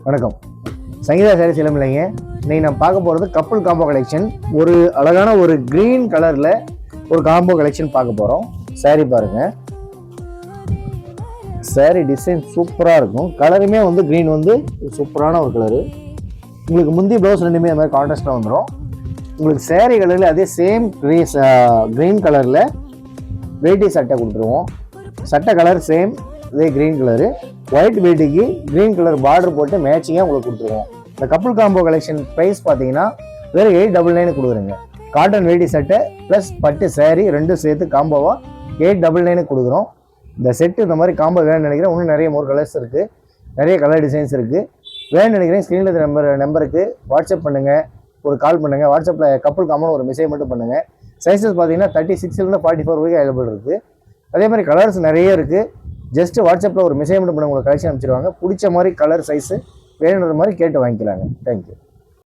வணக்கம். சங்கீதா சாரீஸ் இல்லைங்க. இன்னைக்கு நான் பார்க்க போகிறது கப்புள் காம்போ கலெக்ஷன். ஒரு அழகான ஒரு க்ரீன் கலரில் ஒரு காம்போ கலெக்ஷன் பார்க்க போகிறோம். சாரீ பாருங்கள். சாரீ டிசைன் சூப்பராக இருக்கும். கலருமே வந்து க்ரீன் வந்து சூப்பரான ஒரு கலரு. உங்களுக்கு முந்தி ப்ளவுஸ் ரெண்டுமே அது மாதிரி கான்ட்ராஸ்டாக வந்துடும். உங்களுக்கு சாரீ கலரில் அதே சேம் க்ரீன் கலரில் வேட்டி சட்டை கொடுத்துருவோம். சட்டை கலர் சேம் இதே க்ரீன் கலரு. ஒயிட் வேட்டிக்கு க்ரீன் கலர் பார்டர் போட்டு மேட்சிங்காக உங்களுக்கு கொடுத்துருவோம். இந்த கப்புள் காம்போ கலெக்ஷன் ப்ரைஸ் பார்த்தீங்கன்னா வேறு 899 கொடுக்குறேங்க. காட்டன் வேட்டி சட்டை ப்ளஸ் பட்டு சாரீ ரெண்டும் சேர்த்து காம்போவாக 899 கொடுக்குறோம். இந்த செட்டு இந்த மாதிரி காம்போ வேணும்னு நினைக்கிறேன். இன்னும் நிறைய மோர் கலர்ஸ் இருக்குது, நிறைய கலர் டிசைன்ஸ் இருக்குது. வேணும்னு நினைக்கிறேன். ஸ்க்ரீனில் நம்பருக்கு வாட்ஸ்அப் பண்ணுங்கள், ஒரு கால் பண்ணுங்கள். வாட்ஸ்அப்பில் கப்புள் காம்போன்னு ஒரு மெசேஜ் மட்டும் பண்ணுங்கள். சைஸஸ் பார்த்தீங்கன்னா 36 44 வரைக்கும் அவைலபிள் இருக்குது. அதே மாதிரி கலர்ஸ் நிறைய இருக்குது. ஜஸ்ட் வாட்ஸ்அப்பில் ஒரு மெசேஜ் மட்டும் பண்ண உங்களுக்கு கலெக்ஷன் அனுப்பிச்சிருவாங்க. பிடிச்ச மாதிரி கலர் சைஸு வேணுன்ற மாதிரி கேட்டு வாங்கிக்கலாங்க. தேங்க்யூ.